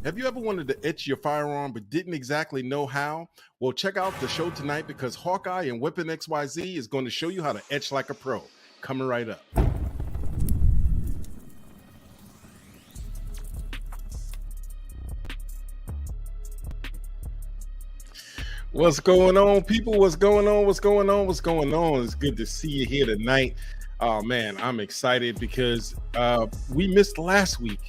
Have you ever wanted to etch your firearm but didn't exactly know how? Well, check out the show tonight because Hawkeye and We4ponXYZ is going to show you how to etch like a pro. Coming right up. What's going on, people? What's going on? What's going on? What's going on? It's good to see you here tonight. Oh man, I'm excited because we missed last week,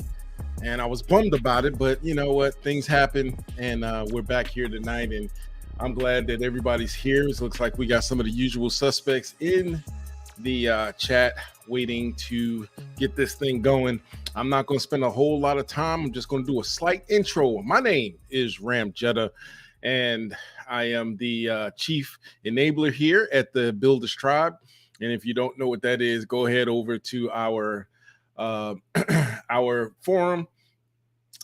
and I was bummed about it. But you know what? Things happen, and we're back here tonight, and I'm glad that everybody's here. It looks like we got some of the usual suspects in the chat waiting to get this thing going. I'm not going to spend a whole lot of time. I'm just going to do a slight intro. My name is RAMjetta, and I am the chief enabler here at the Builders Tribe. And if you don't know what that is, go ahead over to our our forum,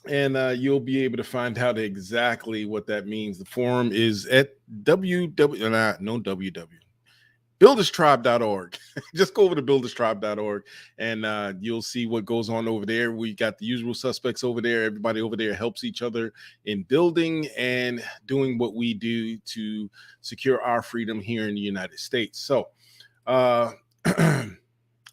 and you'll be able to find out exactly what that means. The forum is at builderstribe.org. Just go over to builderstribe.org and you'll see what goes on over there. We got the usual suspects over there. Everybody over there helps each other in building and doing what we do to secure our freedom here in the United States. So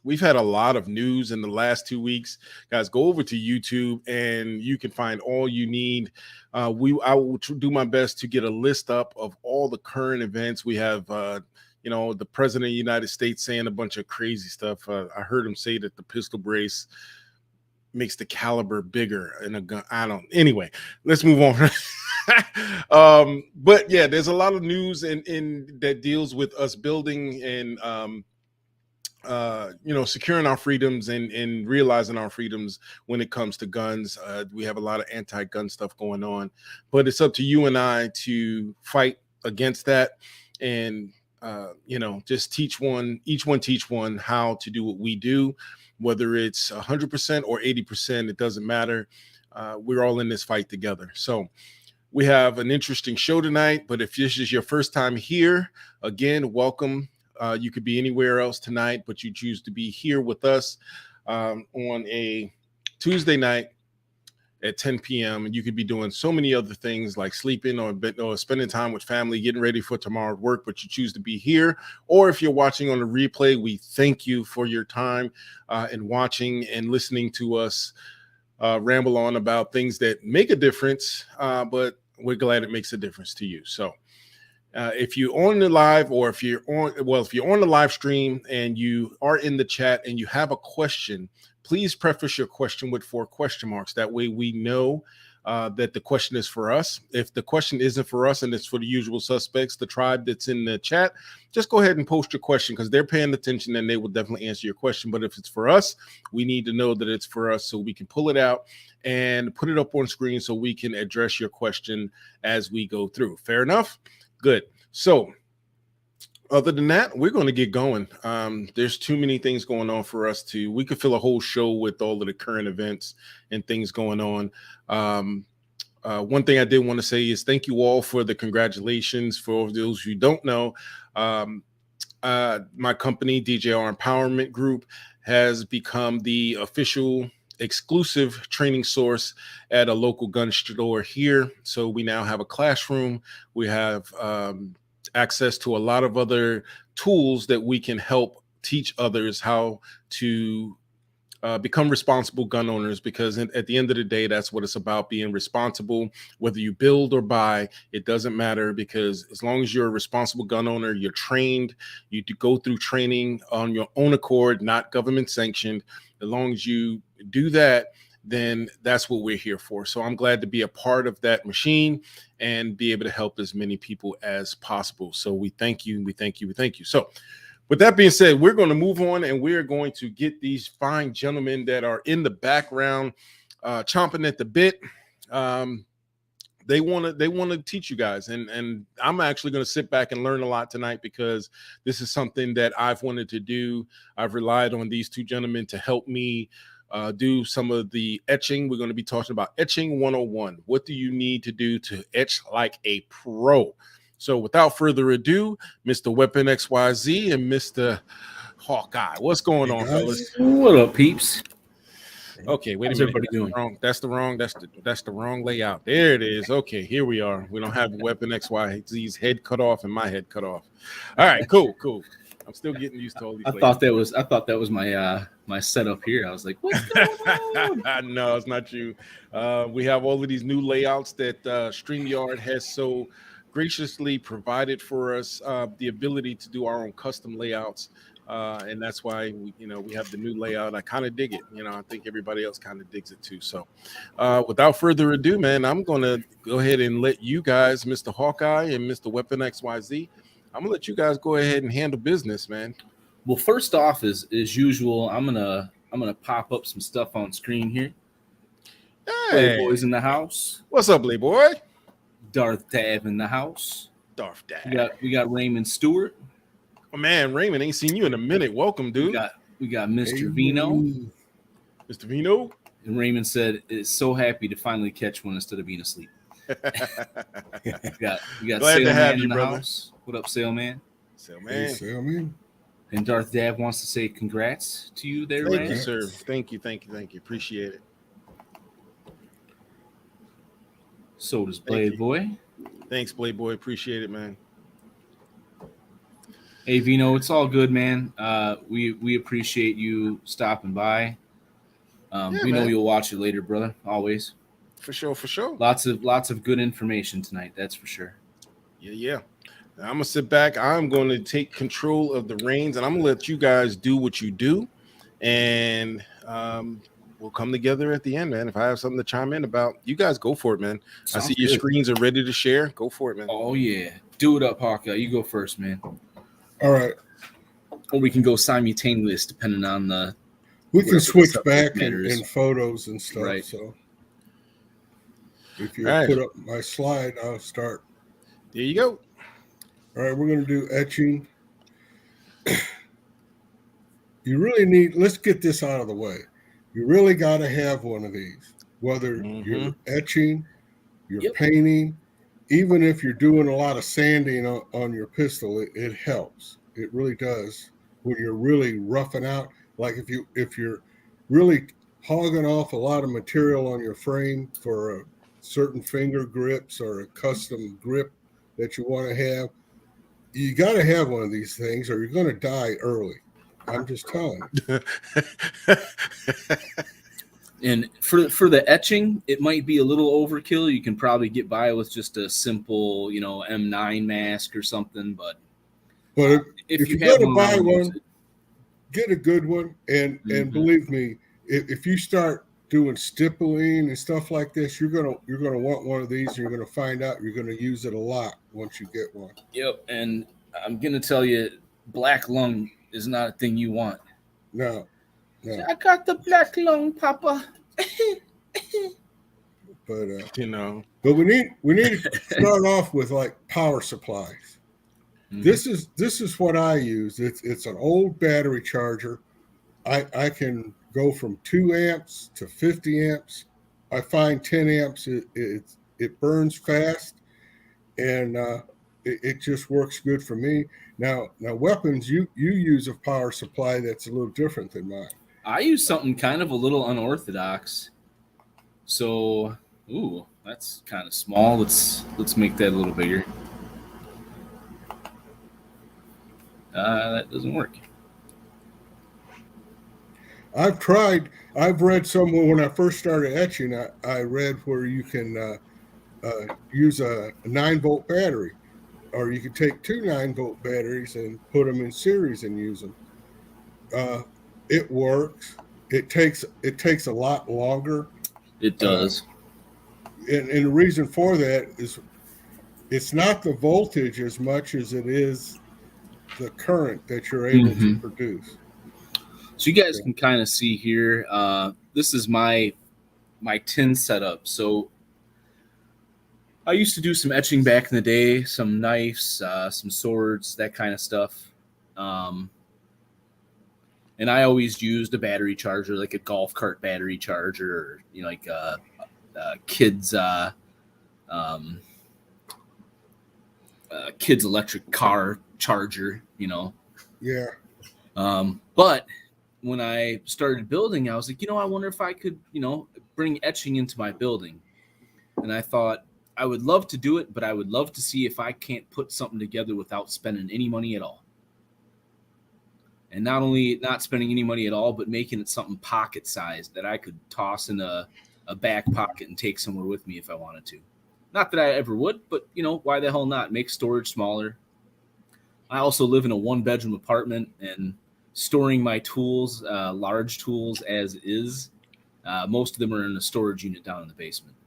we've had a lot of news in the last 2 weeks. Guys, go over to YouTube and you can find all you need. I will do my best to get a list up of all the current events. We have the president of the United States saying a bunch of crazy stuff. I heard him say that the pistol brace makes the caliber bigger in a gun. Anyway, let's move on. But yeah, there's a lot of news in that deals with us building and securing our freedoms and realizing our freedoms when it comes to guns. We have a lot of anti-gun stuff going on, but it's up to you and I to fight against that and just teach one how to do what we do, whether it's 100% or 80%, it doesn't matter. We're all in this fight together. So we have an interesting show tonight, but if this is your first time here, again, welcome. You could be anywhere else tonight, but you choose to be here with us on a Tuesday night at 10 p.m. And you could be doing so many other things like sleeping or spending time with family, getting ready for tomorrow's work, but you choose to be here. Or if you're watching on the replay, we thank you for your time and watching and listening to us ramble on about things that make a difference, but we're glad it makes a difference to you. So if you're on the live or if you're on the live stream and you are in the chat and you have a question, please preface your question with 4 question marks. That way we know that the question is for us. If the question isn't for us and it's for the usual suspects, the tribe that's in the chat, just go ahead and post your question because they're paying attention and they will definitely answer your question. But if it's for us, we need to know that it's for us so we can pull it out and put it up on screen so we can address your question as we go through. Fair enough? Good. So other than that, we're going to get going. There's too many things going on for us we could fill a whole show with all of the current events and things going on. One thing I did want to say is thank you all for the congratulations. For those who don't know, my company, DJR Empowerment Group, has become the official exclusive training source at a local gun store here. So we now have a classroom. We have access to a lot of other tools that we can help teach others how to become responsible gun owners, because at the end of the day, that's what it's about, being responsible. Whether you build or buy, it doesn't matter, because as long as you're a responsible gun owner, you're trained, you go through training on your own accord, not government sanctioned. As long as you do that, then that's what we're here for. So I'm glad to be a part of that machine and be able to help as many people as possible. So we thank you. We thank you. We thank you. So with that being said, we're going to move on and we're going to get these fine gentlemen that are in the background chomping at the bit. They want to teach you guys, and I'm actually going to sit back and learn a lot tonight, because this is something that I've wanted to do. I've relied on these 2 gentlemen to help me do some of the etching. We're going to be talking about etching 101. What do you need to do to etch like a pro? So without further ado, Mr. We4ponXYZ and Mr. Hawkeye. What's going on, fellas? What up, peeps? Okay, wait a How's minute. everybody doing? That's the wrong layout. There it is. Okay, here we are. We don't have Weapon XYZ's head cut off and my head cut off. All right, cool. I'm still getting used to all these. I thought that was my my setup here. I was like, what's going on? No, it's not you. We have all of these new layouts that StreamYard has so graciously provided for us, the ability to do our own custom layouts. And that's why we have the new layout. I kind of dig it. I think everybody else kind of digs it too. So without further ado, man, I'm going to go ahead and let you guys, Mr. Hawkeye and Mr. Weapon XYZ, I'm going to let you guys go ahead and handle business, man. Well, first off, as usual, I'm gonna pop up some stuff on screen here. Hey, Playboy's in the house. What's up, Playboy? Darth Dab in the house. Darth Dab. We got Raymond Stewart. Oh man, Raymond, ain't seen you in a minute. Welcome, dude. We got Mr. Vino. Mr. Vino. And Raymond said is so happy to finally catch one instead of being asleep. we got Glad to have you, in the brother. house. What up, Sailman? Sailman. And Darth Dab wants to say congrats to you there, Thank Ray. you, sir. Thank you. Appreciate it. So does Blade Boy. Thanks, Blade Boy. Appreciate it, man. Hey, Vino, it's all good, man. We appreciate you stopping by. We know you'll watch it later, brother. Always. For sure. Lots of good information tonight. That's for sure. Yeah. Now, I'm gonna sit back. I'm going to take control of the reins, and I'm gonna let you guys do what you do, and we'll come together at the end, man. If I have something to chime in about, you guys go for it, man. Sounds I see your screens are ready to share. Go for it, man. Oh yeah, do it up, Hawkeye. You go first, man. All right. Or we can go simultaneous, depending on the. We can switch back in photos and stuff. Right. So if you Right. put up my slide, I'll start. There you go. All right, we're going to do etching. You really need, let's get this out of the way. You really got to have one of these, whether you're etching, you're painting, even if you're doing a lot of sanding on your pistol, it helps. It really does. When you're really roughing out, like if you're really hogging off a lot of material on your frame for a certain finger grips or a custom grip that you want to have, you got to have one of these things or you're going to die early. I'm just telling you. And for the etching, it might be a little overkill. You can probably get by with just a simple, M9 mask or something. But if you're going to buy one, get a good one. And believe me, if you start doing stippling and stuff like this, you're gonna want one of these. And you're gonna find out you're gonna use it a lot once you get one. Yep, and I'm gonna tell you, black lung is not a thing you want. No. I got the black lung, Papa. But but we need to start off with like power supplies. This is what I use. It's an old battery charger. I can go from 2 amps to 50 amps. I find 10 amps it burns fast, and it just works good for me. Now weapons, you use a power supply that's a little different than mine. I use something kind of a little unorthodox. So, that's kind of small. Let's make that a little bigger. That doesn't work. I've read somewhere when I first started etching, I read where you can use a 9-volt battery, or you could take 2 9-volt batteries and put them in series and use them. It works. It takes a lot longer. It does. And the reason for that is it's not the voltage as much as it is the current that you're able to produce. So you guys can kind of see here, this is my tin setup. So I used to do some etching back in the day, some knives, some swords, that kind of stuff. And I always used a battery charger, like a golf cart battery charger, or, like a kid's electric car charger, Yeah. But when I started building, I was like, I wonder if I could, bring etching into my building. And I thought I would love to do it, but I would love to see if I can't put something together without spending any money at all. And not only not spending any money at all, but making it something pocket sized that I could toss in a back pocket and take somewhere with me if I wanted to. Not that I ever would, but why the hell not? Make storage smaller. I also live in a 1-bedroom apartment, and storing my tools, large tools as is, most of them are in a storage unit down in the basement.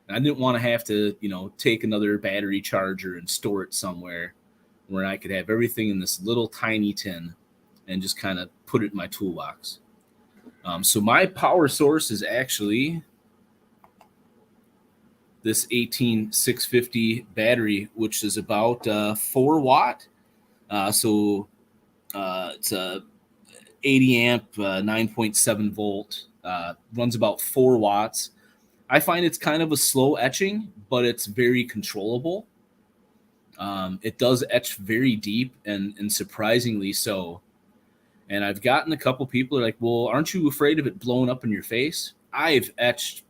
And I didn't want to have to, take another battery charger and store it somewhere where I could have everything in this little tiny tin and just kind of put it in my toolbox. So my power source is actually this 18650 battery, which is about 4 watt. So it's a 80 amp, 9.7 volt, runs about 4 watts. I find it's kind of a slow etching, but it's very controllable. It does etch very deep and surprisingly so. And I've gotten a couple people are like, well, aren't you afraid of it blowing up in your face? I've etched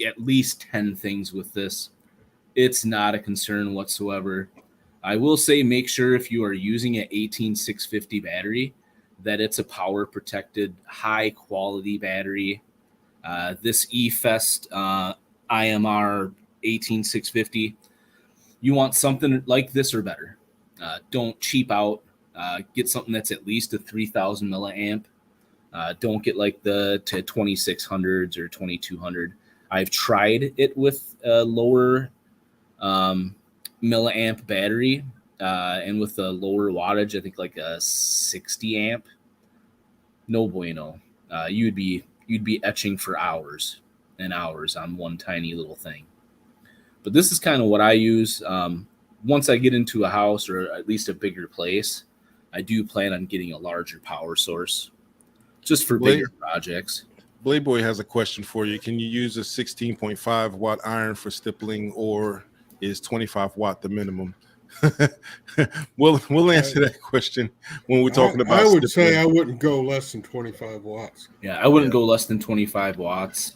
at least 10 things with this. It's not a concern whatsoever. I will say, make sure if you are using an 18650 battery that it's a power protected, high quality battery. This eFest IMR 18650, you want something like this or better. Don't cheap out. Get something that's at least a 3000 milliamp. Don't get like the 2600s or 2200. I've tried it with a lower milliamp battery and with a lower wattage, I think like a 60 amp. No bueno. You'd be etching for hours and hours on one tiny little thing. But this is kind of what I use. Once I get into a house or at least a bigger place, I do plan on getting a larger power source just for bigger projects. Blade Boy has a question for you. Can you use a 16.5 watt iron for stippling, or is 25 watt the minimum? We'll answer that question when we're talking about I would stippling. say I wouldn't go less than 25 watts. Yeah, I wouldn't go less than 25 watts.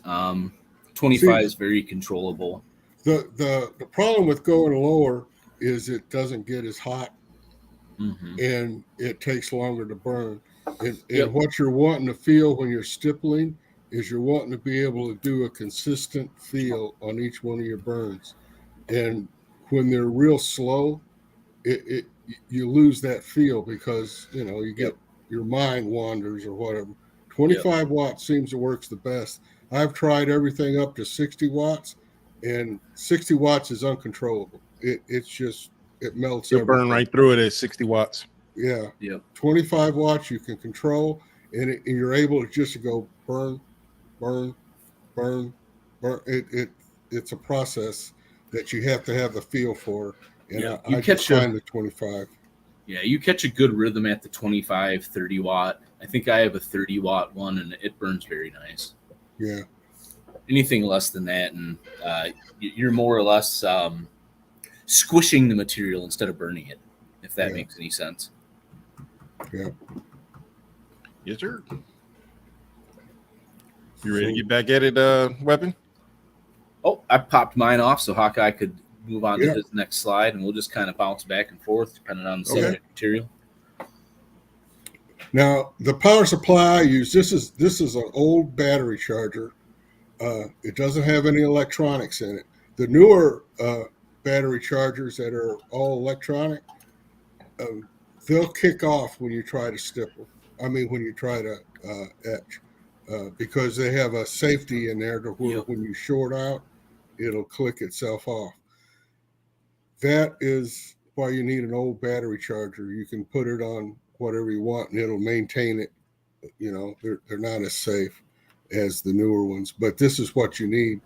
25 is very controllable. The problem with going lower is it doesn't get as hot. Mm-hmm. And it takes longer to burn. And what you're wanting to feel when you're stippling is you're wanting to be able to do a consistent feel on each one of your burns. And when they're real slow, you lose that feel because you get your mind wanders or whatever. 25 watts seems to works the best. I've tried everything up to 60 watts, and 60 watts is uncontrollable. It's just it melts. You'll burn right through it at 60 watts. Yeah. 25 watts you can control, and you're able to just go burn. It's a process that you have to have the feel for. And I just find the 25. Yeah, you catch a good rhythm at the 25, 30 watt. I think I have a 30 watt one, and it burns very nice. Yeah. Anything less than that, and you're more or less squishing the material instead of burning it, if that makes any sense. Yeah. Yes, sir. You ready to get back at it, Weapon? Oh, I popped mine off so Hawkeye could move on to his next slide, and we'll just kind of bounce back and forth depending on the subject material. Now, the power supply I use, this is an old battery charger. It doesn't have any electronics in it. The newer battery chargers that are all electronic, they'll kick off when you try to stipple. When you try to etch, because they have a safety in there to where when you short out, it'll click itself off. That is why you need an old battery charger. You can put it on whatever you want, and it'll maintain it. They're not as safe as the newer ones, but this is what you need.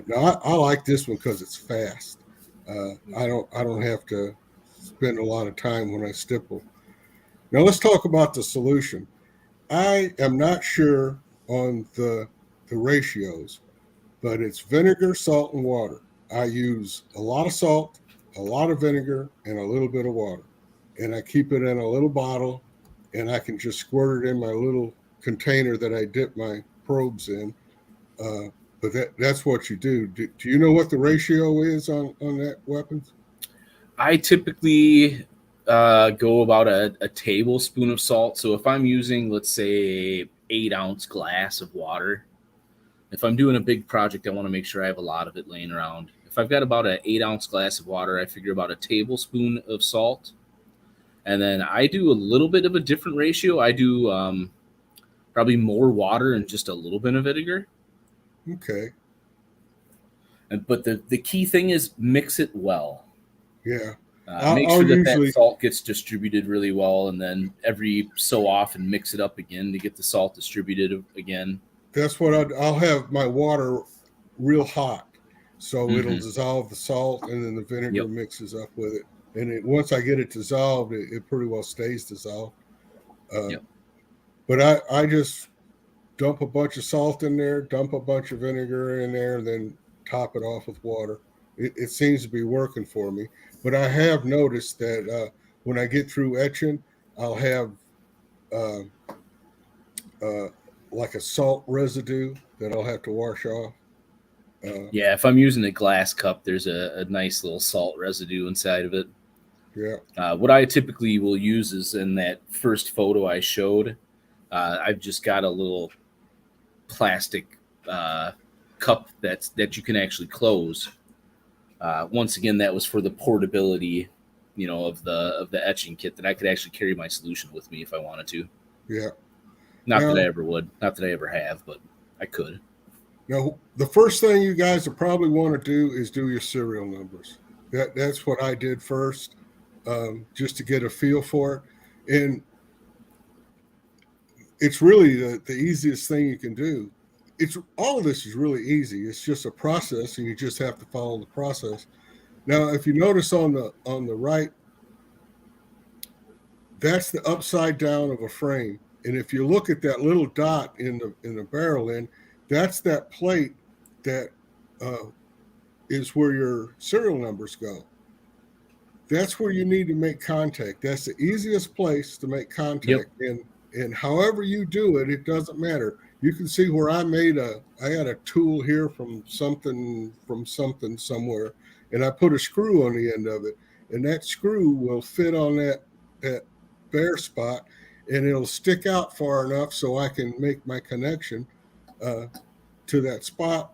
Now I like this one because it's fast. I don't have to spend a lot of time when I stipple. Now let's talk about the solution. I am not sure on the ratios, but it's vinegar, salt, and water. I use a lot of salt, a lot of vinegar, and a little bit of water, and I keep it in a little bottle, and I can just squirt it in my little container that I dip my probes in. But that's what you do. Do you know what the ratio is on that weapons? I typically go about a tablespoon of salt. So if I'm using, let's say, 8-ounce glass of water, if I'm doing a big project, I want to make sure I have a lot of it laying around. If I've got about an 8-ounce glass of water, I figure about a tablespoon of salt. And then I do a little bit of a different ratio. I do probably more water and just a little bit of vinegar. Okay. But the key thing is mix it well. Yeah. Make sure that salt gets distributed really well, and then every so often mix it up again to get the salt distributed again. That's what I'll have my water real hot, so it'll dissolve the salt, and then the vinegar mixes up with it. And once I get it dissolved, it pretty well stays dissolved. But I just dump a bunch of salt in there, dump a bunch of vinegar in there, and then top it off with water. It seems to be working for me. But I have noticed that when I get through etching, I'll have like a salt residue that I'll have to wash off. If I'm using a glass cup, there's a nice little salt residue inside of it. Yeah. What I typically will use is in that first photo I showed, I've just got a little plastic cup that you can actually close. Once again, that was for the portability, of the etching kit, that I could actually carry my solution with me if I wanted to. Yeah. Not that I ever would. Not that I ever have, but I could. Now, the first thing you guys will probably want to do is do your serial numbers. That's what I did first, just to get a feel for it. And it's really the easiest thing you can do. All of this is really easy. It's just a process, and you just have to follow the process. Now, if you notice on the right, that's the upside down of a frame. And if you look at that little dot in the barrel end, that's that plate that is where your serial numbers go. That's where you need to make contact. That's the easiest place to make contact. Yep. And however you do it, it doesn't matter. You can see where I got a tool here from something somewhere, and I put a screw on the end of it, and that screw will fit on that bare spot, and it'll stick out far enough so I can make my connection to that spot,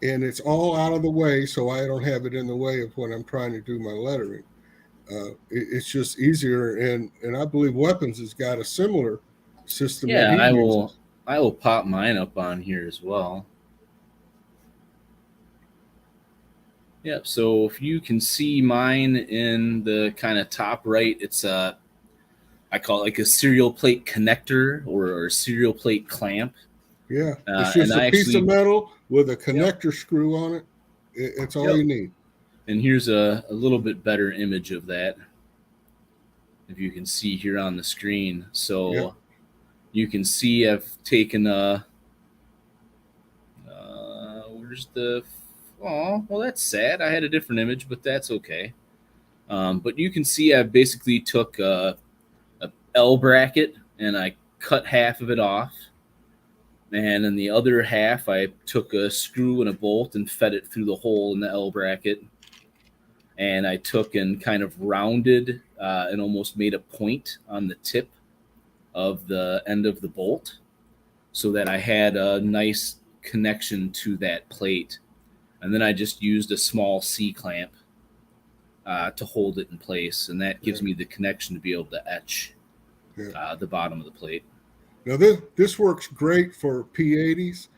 and it's all out of the way, so I don't have it in the way of when I'm trying to do my lettering. It's just easier, and I believe Weapons has got a similar system. Yeah, I will pop mine up on here as well. Yep. So if you can see mine in the kind of top right, it's I call it like a serial plate connector or a serial plate clamp. Yeah, it's just a piece of metal with a connector screw on it. It's all you need. And here's a little bit better image of that, if you can see here on the screen. So you can see I've taken where's the... Oh, well, that's sad. I had a different image, but that's okay. But you can see I basically took a L bracket and I cut half of it off. And in the other half, I took a screw and a bolt and fed it through the hole in the L bracket. And I took and kind of rounded and almost made a point on the tip of the end of the bolt so that I had a nice connection to that plate. And then I just used a small C-clamp to hold it in place. And that gives me the connection to be able to etch the bottom of the plate. Now, this works great for P80s,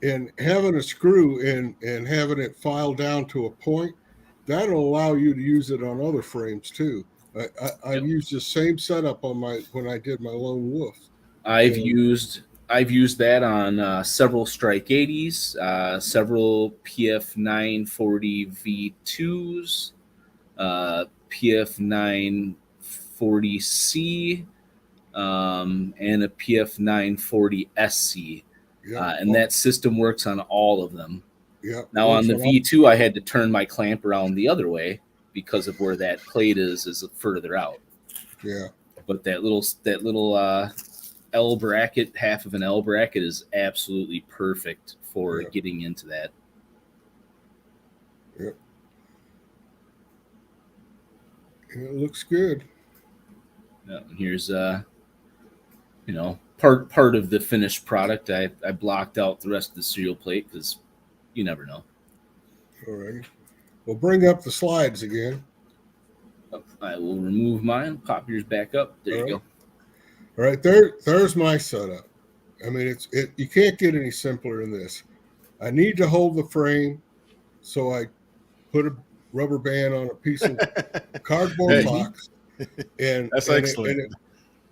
and having a screw and having it file down to a point, that'll allow you to use it on other frames too. I've used the same setup on when I did my Lone Wolf. I've used that on several Strike 80s, several PF 940 V2s, PF 940C, and a PF 940 SC. And that system works on all of them. Now on the V2, I had to turn my clamp around the other way because of where that plate is further out. Yeah. But that little L bracket, half of an L bracket, is absolutely perfect for getting into that. Yep. It looks good. Yeah, and here's part of the finished product. I blocked out the rest of the serial plate because you never know. All right. We'll bring up the slides again. I will remove mine. Pop yours back up. There you go. All right, there's my setup. I mean, you can't get any simpler than this. I need to hold the frame, so I put a rubber band on a piece of cardboard box, and that's excellent.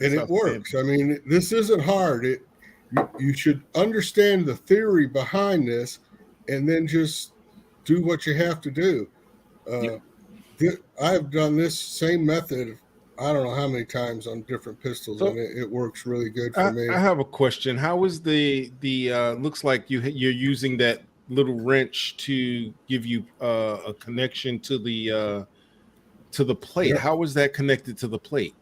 And it works. I mean, this isn't hard. You should understand the theory behind this, and then just do what you have to do. I've done this same method, I don't know how many times on different pistols, and it works really good for me. I have a question. How is the looks like you're using that little wrench to give you a connection to the plate? Yep. How is that connected to the plate?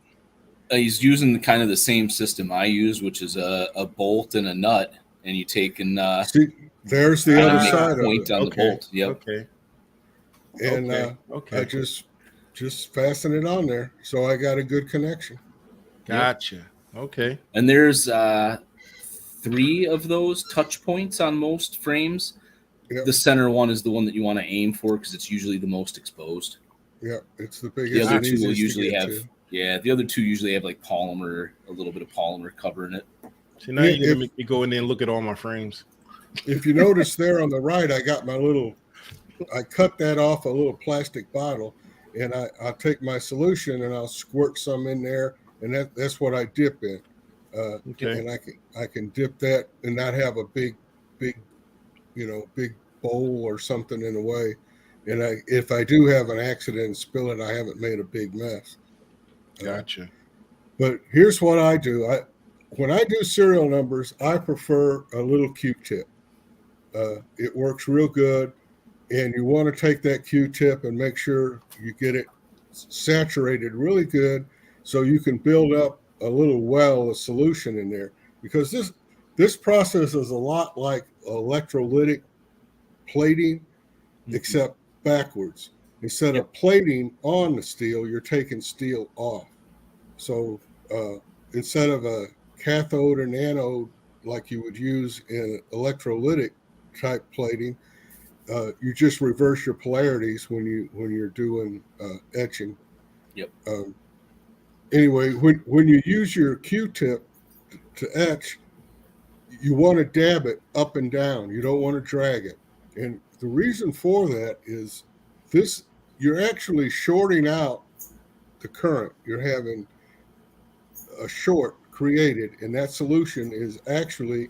He's using kind of the same system I use, which is a bolt and a nut, and you take and see, there's the other side point of it. On the bolt. Yep. Okay. And I just fasten it on there, so I got a good connection. Gotcha. Yep. Okay. And there's 3 of those touch points on most frames. Yep. The center one is the one that you want to aim for because it's usually the most exposed. Yeah, it's the biggest. The other 2 will usually have. Yeah, the other 2 usually have like polymer, a little bit of polymer covering it. So now you're gonna make me go in there and look at all my frames. If you notice there on the right, I got I cut that off a little plastic bottle, and I'll take my solution and I'll squirt some in there, and that's what I dip in. And I can dip that and not have a big bowl or something in the way. And if I do have an accident and spill it, I haven't made a big mess. Gotcha. But here's what I do. When I do serial numbers, I prefer a little Q-tip. It works real good. And you want to take that Q-tip and make sure you get it saturated really good so you can build up a little well of solution in there. Because this process is a lot like electrolytic plating, except backwards. Instead of plating on the steel, you're taking steel off. So instead of a cathode and anode like you would use in electrolytic type plating, you just reverse your polarities when you're doing etching. Yep. Anyway, when you use your Q-tip to etch, you want to dab it up and down. You don't want to drag it. And the reason for that is you're actually shorting out the current. You're having a short created, and that solution is actually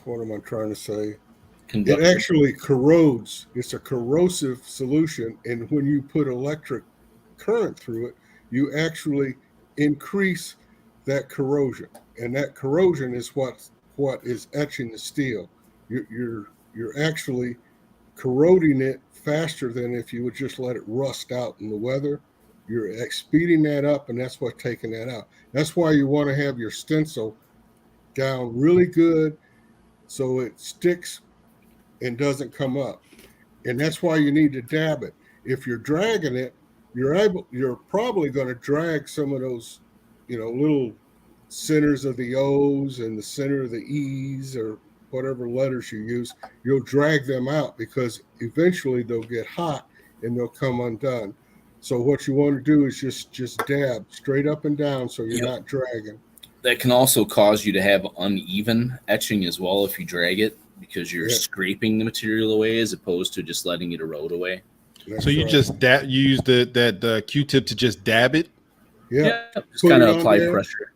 what am I trying to say? Conductor. It actually corrodes. It's a corrosive solution, and when you put electric current through it, you actually increase that corrosion, and that corrosion is what is etching the steel. You're actually corroding it faster than if you would just let it rust out in the weather. You're speeding that up, and that's what's taking that out. That's why you want to have your stencil down really good so it sticks and doesn't come up. And that's why you need to dab it. If you're dragging it, you're probably going to drag some of those, little centers of the O's and the center of the E's or whatever letters you use. You'll drag them out because eventually they'll get hot and they'll come undone. So what you want to do is just dab straight up and down so you're not dragging. That can also cause you to have uneven etching as well if you drag it, because you're scraping the material away as opposed to just letting it erode away. That's so you just you use that Q-tip to just dab it? Yeah, just kind of apply pressure.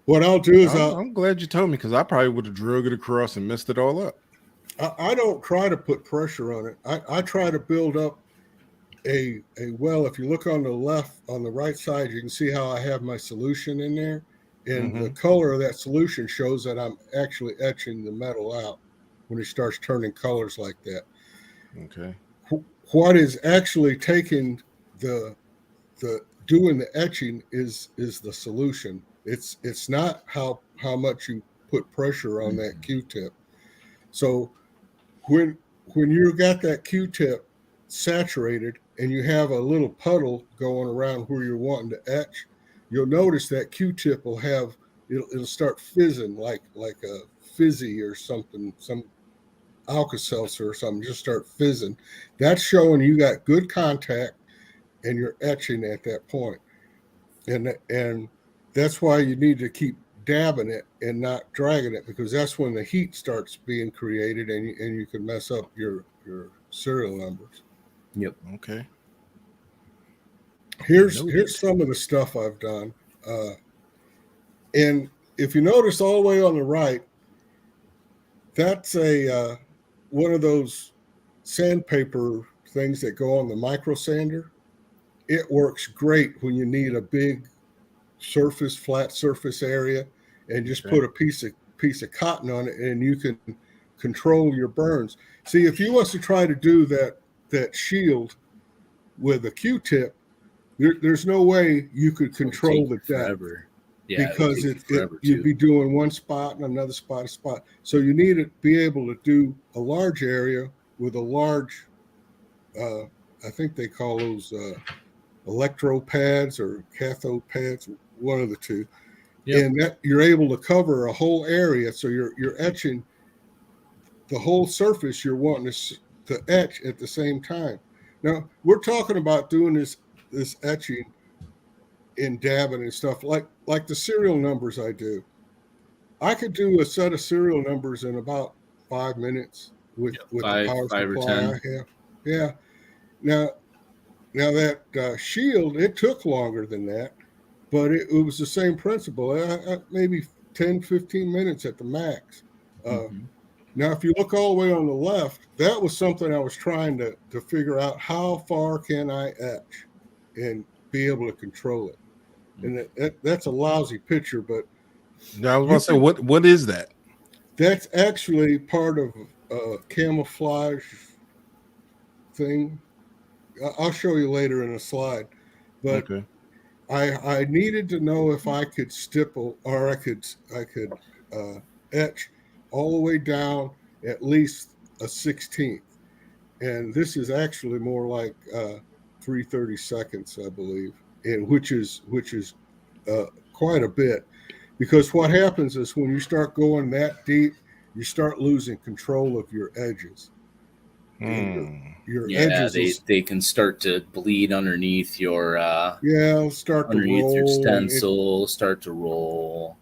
What I'll do is I'm glad you told me, because I probably would have drug it across and messed it all up. I don't try to put pressure on it. I try to build up a well. If you look on the right side, you can see how I have my solution in there. And the color of that solution shows that I'm actually etching the metal out when it starts turning colors like that. Okay. what is actually taking the doing the etching is the solution. It's not how much you put pressure on that Q-tip. So when you got that Q-tip saturated and you have a little puddle going around where you're wanting to etch, you'll notice that Q-tip will have it'll start fizzing like a fizzy or something, some Alka-Seltzer or something, just start fizzing. That's showing you got good contact and you're etching at that point. And that's why you need to keep dabbing it and not dragging it, because that's when the heat starts being created and you can mess up your serial numbers. Yep. Okay. Here's some of the stuff I've done. And if you notice all the way on the right, that's a one of those sandpaper things that go on the micro sander. It works great when you need a big surface, flat surface area, and just put a piece of cotton on it, and you can control your burns. See, if you was to try to do that shield with a Q-tip, there's no way you could control the depth. Yeah, because you'd be doing one spot and another spot, So you need to be able to do a large area with a large, I think they call those electro pads or cathode pads, one of the two. Yep. And that you're able to cover a whole area. So you're etching the whole surface you're wanting to etch at the same time. Now, we're talking about doing this etching in dabbing and stuff like the serial numbers I do. I could do a set of serial numbers in about 5 minutes with the power supply I have. Yeah. Now that shield, it took longer than that, but it was the same principle. Maybe 10, 15 minutes at the max. Now, if you look all the way on the left, that was something I was trying to figure out, how far can I etch and be able to control it. And that's a lousy picture, but I was going to say, what is that? That's actually part of a camouflage thing. I'll show you later in a slide, but okay. I needed to know if I could stipple or I could etch all the way down at least a 16th, and this is actually more like 3/32, I believe, and which is quite a bit, because what happens is when you start going that deep, you start losing control of your edges. Your edges, they can start to bleed underneath your start underneath to roll, your stencil, start to roll.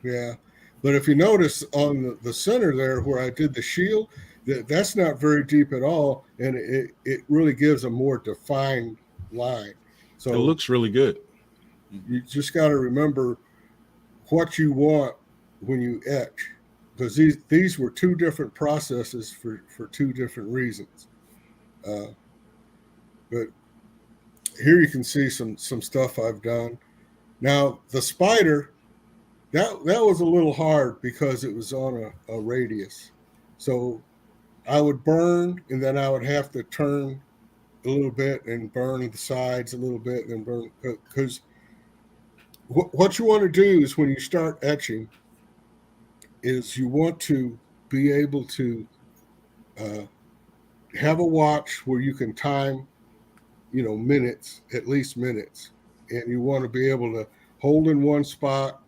Yeah, but if you notice on the center there where I did the shield, that's not very deep at all, and it really gives a more defined line. So it looks really good. You just got to remember what you want when you etch, because these were two different processes for two different reasons. But here you can see some stuff I've done. Now the spider, that was a little hard because it was on a radius. So I would burn, and then I would have to turn a little bit and burn the sides a little bit, and then burn, because what you want to do is when you start etching is you want to be able to have a watch where you can time, minutes, at least minutes. And you want to be able to hold in one spot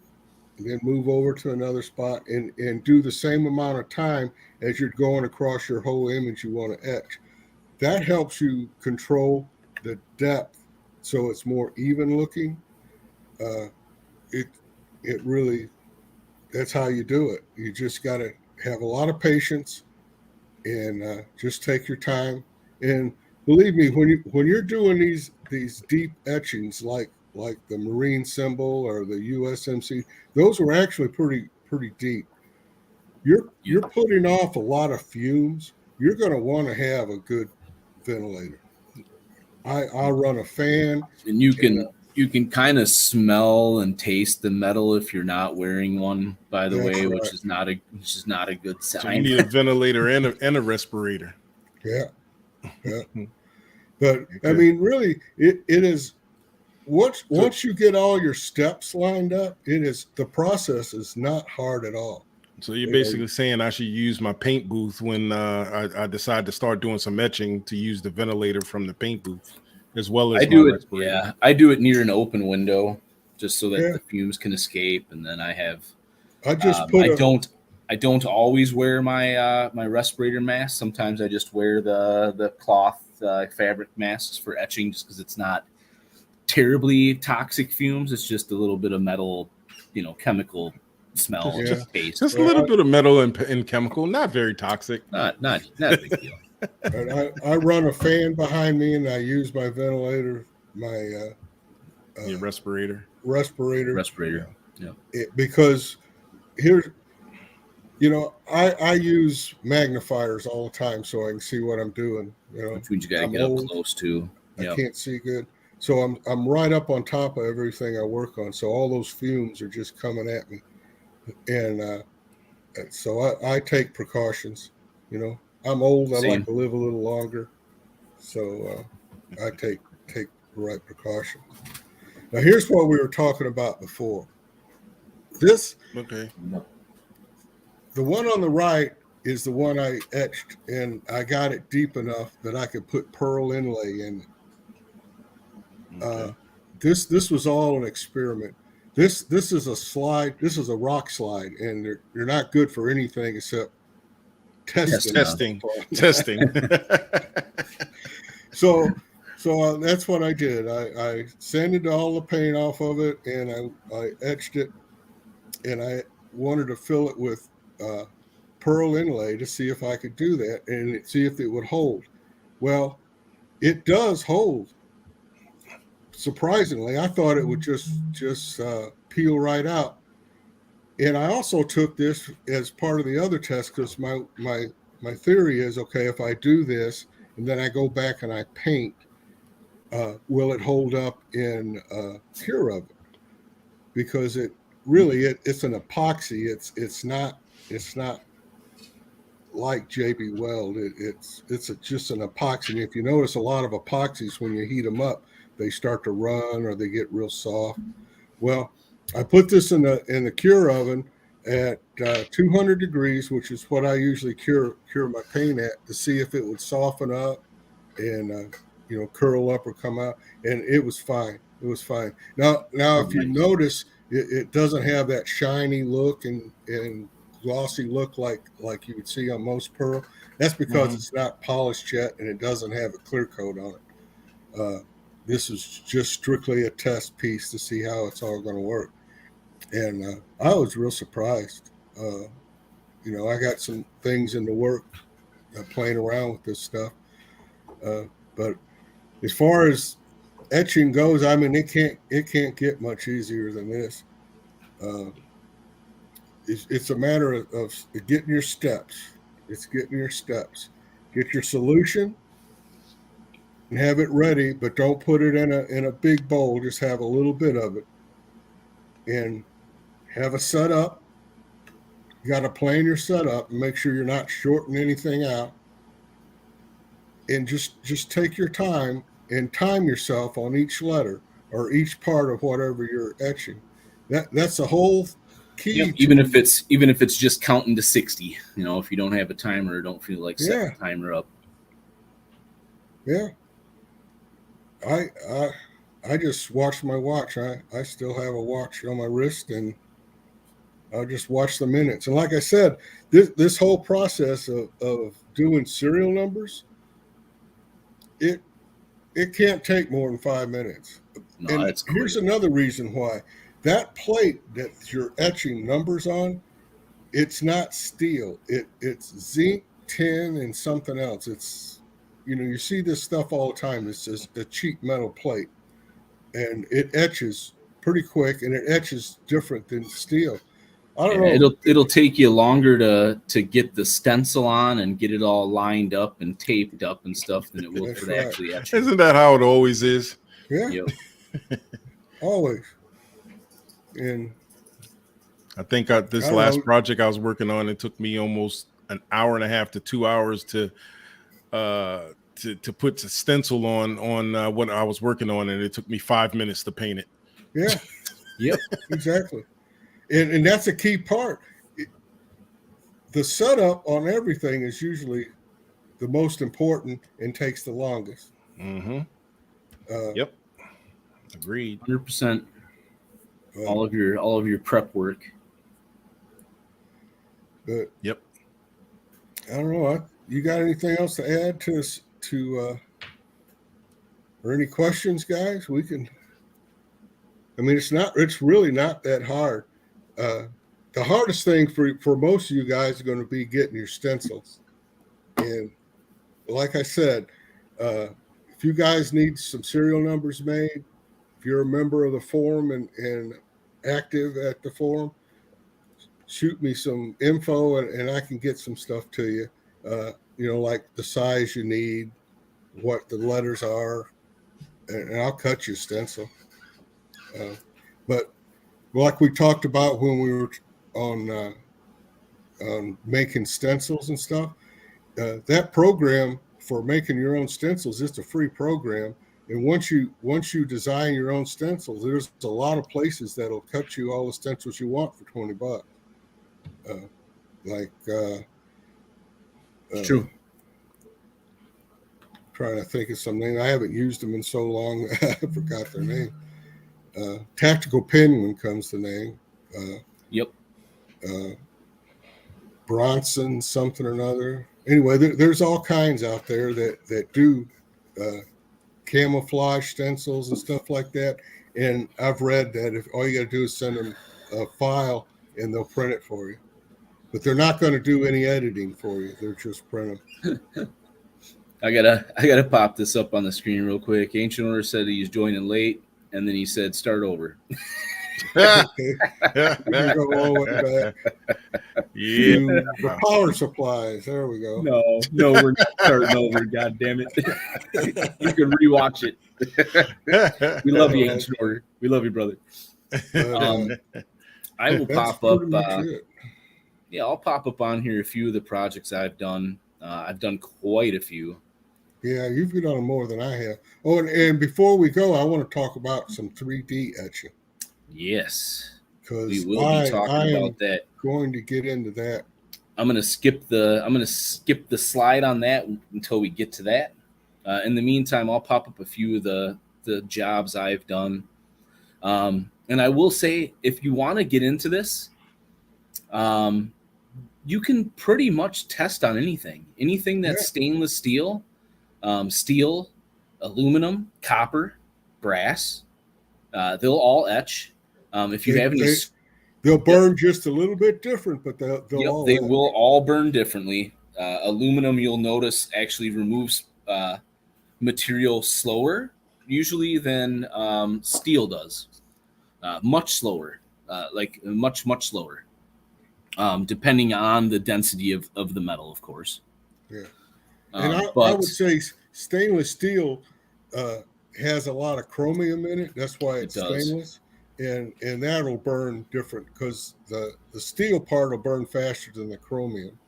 and then move over to another spot and do the same amount of time as you're going across your whole image you want to etch. That helps you control the depth so it's more even looking. It really, that's how you do it. You just got to have a lot of patience and just take your time. And believe me, when you're doing these deep etchings like the Marine symbol or the USMC, those were actually pretty deep. You're putting off a lot of fumes. You're going to want to have a good ventilator. I'll run a fan, and you can kind of smell and taste the metal if you're not wearing one, by the way, right. which is not a good sign. So you need a ventilator and a respirator. Yeah. But I mean, really, it is once you get all your steps lined up, the process is not hard at all. So you're basically saying I should use my paint booth when I decide to start doing some etching, to use the ventilator from the paint booth as well as I do it. Yeah, I do it near an open window just so that the fumes can escape, and then I have. I just put. I don't always wear my my respirator mask. Sometimes I just wear the cloth fabric masks for etching, just because it's not terribly toxic fumes. It's just a little bit of metal, chemical smell. Taste. Just a little bit of metal and chemical, not very toxic. Not a big deal. And I run a fan behind me, and I use my ventilator, my your respirator. Yeah. Because here's, I use magnifiers all the time so I can see what I'm doing. Which means you got to get up close to. I can't see good, so I'm right up on top of everything I work on. So all those fumes are just coming at me, and so I take precautions. I'm old. I like to live a little longer, so I take the right precautions. Now, here's what we were talking about before. The one on the right is the one I etched, and I got it deep enough that I could put pearl inlay in it. This was all an experiment. This is a slide. This is a rock slide, and they're not good for anything except testing. So that's what I did. I sanded all the paint off of it, and I etched it, and I wanted to fill it with pearl inlay to see if I could do that and see if it would hold. Well, it does hold. Surprisingly, I thought it would just peel right out. And I also took this as part of the other test, because my theory is, okay, if I do this and then I go back and I paint, will it hold up in cure oven? Because it's an epoxy. It's not like JB Weld. It's just an epoxy. And if you notice, a lot of epoxies, when you heat them up, they start to run or they get real soft. Well, I put this in the cure oven at 200 degrees, which is what I usually cure my paint at, to see if it would soften up and curl up or come out. And it was fine. It was fine. Now if you notice, it doesn't have that shiny look and glossy look like you would see on most pearl. That's because it's not polished yet, and it doesn't have a clear coat on it. This is just strictly a test piece to see how it's all going to work. And I was real surprised. I got some things in the work playing around with this stuff. But as far as etching goes, I mean, it can't get much easier than this. It's a matter of getting your steps. It's getting your steps. Get your solution and have it ready, but don't put it in a big bowl. Just have a little bit of it, and have a setup. You got to plan your setup and make sure you're not shorting anything out. And just take your time and time yourself on each letter or each part of whatever you're etching. That's the whole key. Even if it's just counting to 60, if you don't have a timer or don't feel like setting the timer up. Yeah. I just watch my watch. I still have a watch on my wrist, and I'll just watch the minutes. And like I said, this whole process of doing serial numbers, it can't take more than 5 minutes. No, and here's another reason why. That plate that you're etching numbers on, it's not steel. It's zinc, tin, and something else. It's, you see this stuff all the time. It's just a cheap metal plate, and it etches pretty quick, and it etches different than steel. I don't know. It'll take you longer to get the stencil on and get it all lined up and taped up and stuff than it will for the actually etching. Isn't that how it always is? Yeah. Yep. Always. And I think this last project I was working on, it took me almost an hour and a half to 2 hours to to put the stencil on what I was working on, and it took me 5 minutes to paint it. Yeah. Yep. Exactly. And that's a key part. The setup on everything is usually the most important and takes the longest. Mm-hmm. Yep. Agreed. 100%. All of your prep work. But yep. I don't know. You got anything else to add to or any questions, guys? We can. I mean, it's really not that hard. The hardest thing for most of you guys is going to be getting your stencils. And like I said, if you guys need some serial numbers made, if you're a member of the forum and active at the forum, shoot me some info and I can get some stuff to you. Like the size you need, what the letters are, and I'll cut you a stencil. But like we talked about when we were on making stencils and stuff, that program for making your own stencils, it's a free program. And once you design your own stencils, there's a lot of places that'll cut you all the stencils you want for $20. True. Trying to think of some name. I haven't used them in so long. I forgot their name. Tactical Penguin comes to name. Yep. Bronson something or another. Anyway, there's all kinds out there that do camouflage stencils and stuff like that. And I've read that if all you got to do is send them a file and they'll print it for you. But they're not going to do any editing for you. They're just print them. I gotta pop this up on the screen real quick. Ancient Order said he's joining late, and then he said start over. Yeah. The power supplies. There we go. No, we're not starting over. God damn it! You can rewatch it. We love you, Ancient Order. We love you, brother. I will pop up. I'll pop up on here a few of the projects I've done. I've done quite a few. Yeah, you've done more than I have. Oh, and before we go, I want to talk about some 3D etching. Yes, because we will be talking about that. Going to get into that. I'm gonna skip the slide on that until we get to that. In the meantime, I'll pop up a few of the jobs I've done. And I will say, if you want to get into this, you can pretty much test on anything that's stainless steel, steel, aluminum, copper, brass. They'll all etch. If you have any, they'll burn just a little bit different, but they will all burn differently. Aluminum, you'll notice, actually removes material slower usually than steel does. Much slower, much slower. Depending on the density of the metal, of course. Yeah. And I would say stainless steel has a lot of chromium in it. That's why it's stainless. And that'll burn different because the steel part will burn faster than the chromium.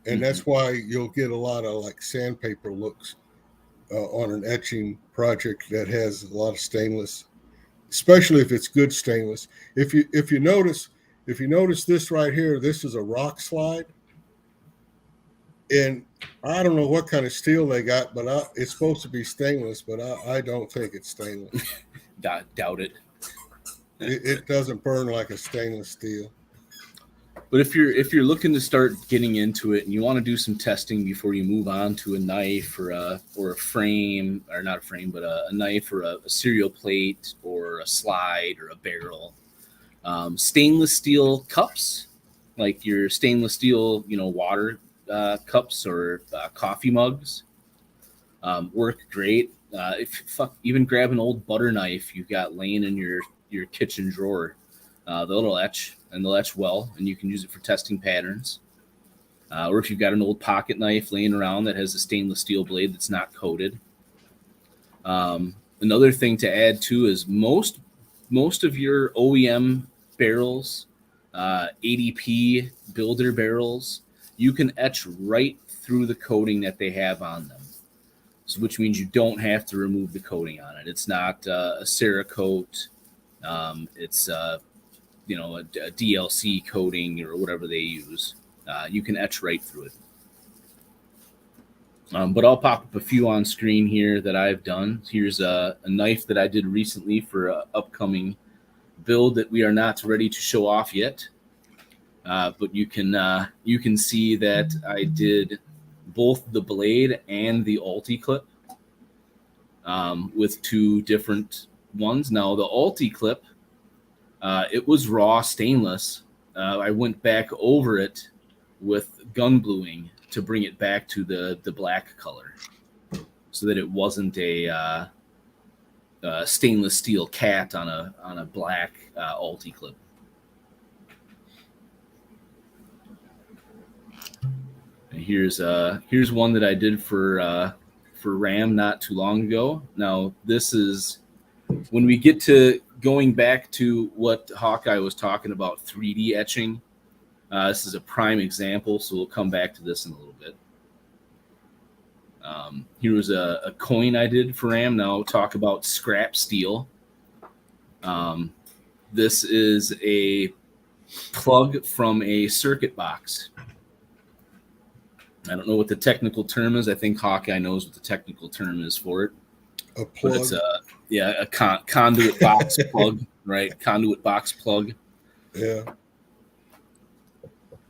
And that's why you'll get a lot of like sandpaper looks on an etching project that has a lot of stainless, especially if it's good stainless. If you notice this right here, this is a rock slide. And I don't know what kind of steel they got, but it's supposed to be stainless, but I don't think it's stainless. Doubt it. It doesn't burn like a stainless steel. But if you're looking to start getting into it and you want to do some testing before you move on to a knife or a frame, or not a frame, but a knife or a serial plate or a slide or a barrel, stainless steel cups, like your stainless steel, water cups or coffee mugs, work great. Even grab an old butter knife you've got laying in your kitchen drawer. They'll etch, and they'll etch well, and you can use it for testing patterns. Or if you've got an old pocket knife laying around that has a stainless steel blade that's not coated. Another thing to add too is most of your OEM barrels, ADP builder barrels, you can etch right through the coating that they have on them. So, which means you don't have to remove the coating on it. It's not a Cerakote. It's a DLC coating or whatever they use. You can etch right through it. But I'll pop up a few on screen here that I've done. Here's a knife that I did recently for an upcoming build that we are not ready to show off yet. But you can see that I did both the blade and the ulti clip with two different ones. Now the ulti clip, it was raw stainless. I went back over it with gun bluing to bring it back to the black color, so that it wasn't a stainless steel cat on a black ulti clip. And here's one that I did for RAM not too long ago. Now this is when we get to going back to what Hawkeye was talking about, 3D etching. This is a prime example, so we'll come back to this in a little bit. Here was a coin I did for RAM. Now talk about scrap steel. This is a plug from a circuit box. I don't know what the technical term is. I think Hawkeye knows what the technical term is for it. A plug. But it's a conduit box plug, right? Conduit box plug. Yeah.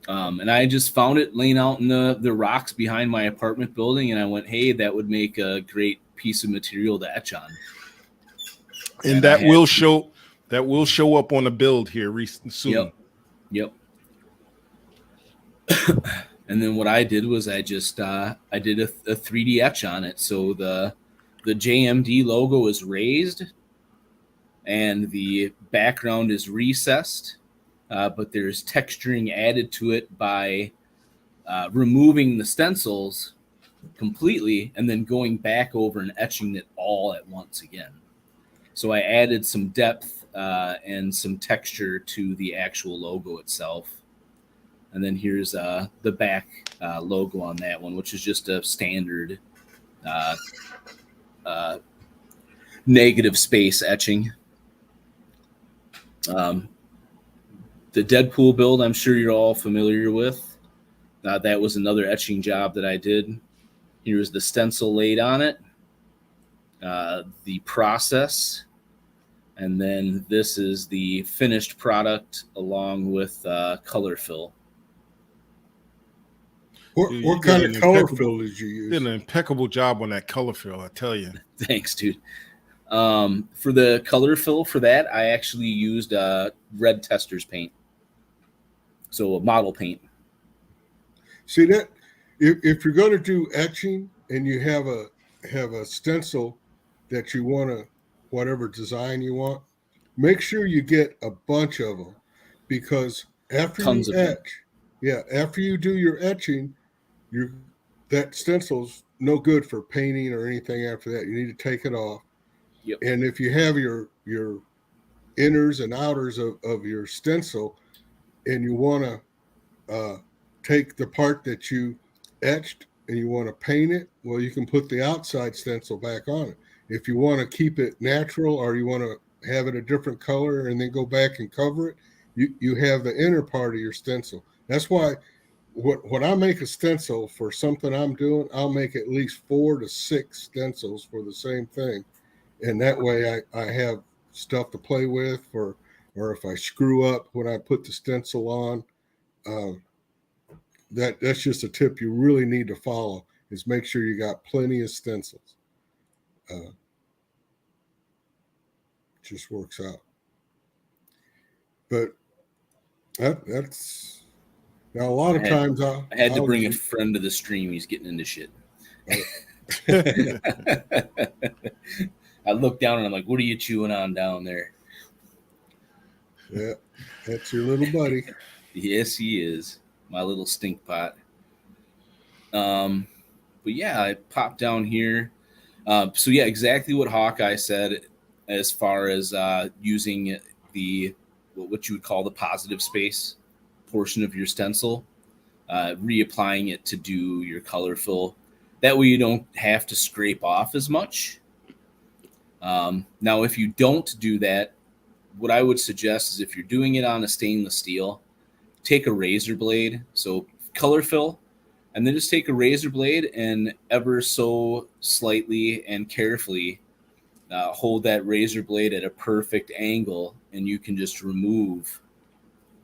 And I just found it laying out in the rocks behind my apartment building, and I went, hey, that would make a great piece of material to etch on. And that will show up on the build here soon. Yep. And then what I did was I did a 3D etch on it. So the JMD logo is raised and the background is recessed, but there's texturing added to it by removing the stencils completely and then going back over and etching it all at once again. So I added some depth and some texture to the actual logo itself. And then here's the back logo on that one, which is just a standard negative space etching. The Deadpool build, I'm sure you're all familiar with. That was another etching job that I did. Here's the stencil laid on it, the process, and then this is the finished product along with color fill. What kind of color fill did you use? Did an impeccable job on that color fill, I tell you. Thanks, dude. For the color fill for that, I actually used red tester's paint. So a model paint. See that if you're going to do etching and you have a stencil that you want to, whatever design you want, make sure you get a bunch of them, because after Tons you of them. etch, after you do your etching, that stencil's no good for painting or anything after that. You need to take it off. Yep. And if you have your inners and outers of your stencil and you want to take the part that you etched and you want to paint it, well, you can put the outside stencil back on it. If you want to keep it natural or you want to have it a different color and then go back and cover it, you have the inner part of your stencil. That's why when I make a stencil for something I'm doing, I'll make at least 4 to 6 stencils for the same thing. And that way I have stuff to play with, or if I screw up when I put the stencil on. That's just a tip you really need to follow, is make sure you got plenty of stencils. Just works out. But that's now a lot of times I had to bring a friend to the stream. He's getting into shit. I look down and I'm like, what are you chewing on down there? Yeah, that's your little buddy. Yes, he is. My little stink pot. But yeah, I popped down here. So yeah, exactly what Hawkeye said as far as using what you would call the positive space portion of your stencil, reapplying it to do your color fill. That way you don't have to scrape off as much. Now, if you don't do that, what I would suggest is if you're doing it on a stainless steel, take a razor blade, so color fill, and then just take a razor blade and ever so slightly and carefully hold that razor blade at a perfect angle, and you can just remove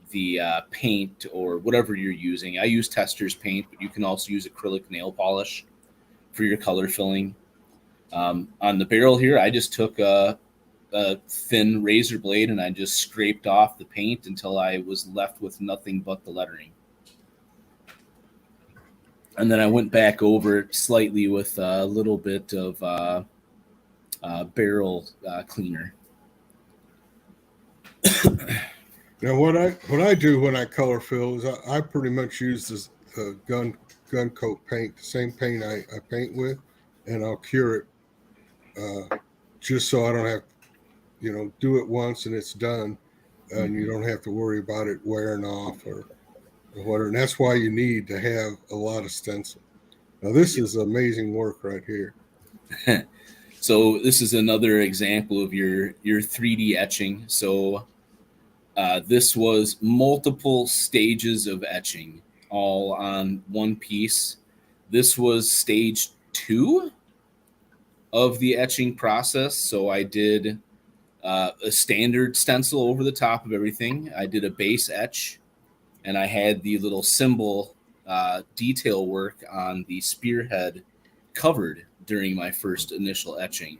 the paint or whatever you're using. I use Tester's paint, but you can also use acrylic nail polish for your color filling. On the barrel here, I just took a thin razor blade and I just scraped off the paint until I was left with nothing but the lettering. And then I went back over it slightly with a little bit of barrel cleaner. Now, what I do when I color fill is I pretty much use the gun coat paint, the same paint I paint with, and I'll cure it just so I don't have, do it once and it's done, and you don't have to worry about it wearing off or whatever. And that's why you need to have a lot of stencil. Now, this is amazing work right here. So this is another example of your 3D etching. So this was multiple stages of etching all on one piece. This was stage 2 of the etching process. So I did a standard stencil over the top of everything. I did a base etch, and I had the little symbol detail work on the spearhead covered during my first initial etching.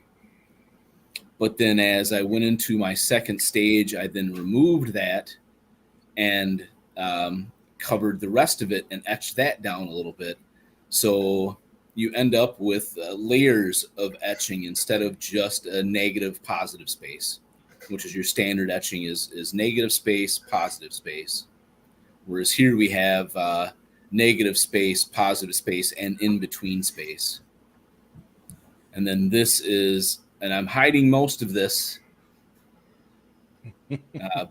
But then as I went into my second stage, I then removed that and covered the rest of it and etched that down a little bit. So you end up with layers of etching instead of just a negative positive space, which is your standard etching is negative space, positive space. Whereas here we have negative space, positive space, and in between space. And then this is, and I'm hiding most of this,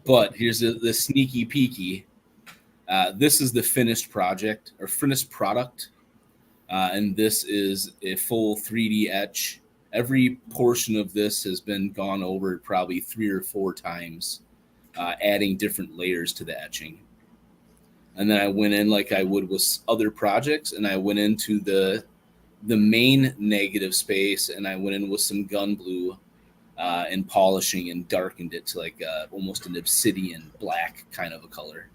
but here's the sneaky peeky. This is the finished project or finished product. And this is a full 3D etch. Every portion of this has been gone over probably 3 or 4 times, adding different layers to the etching. And then I went in like I would with other projects, and I went into the main negative space, and I went in with some gun blue and polishing and darkened it to like almost an obsidian black kind of a color.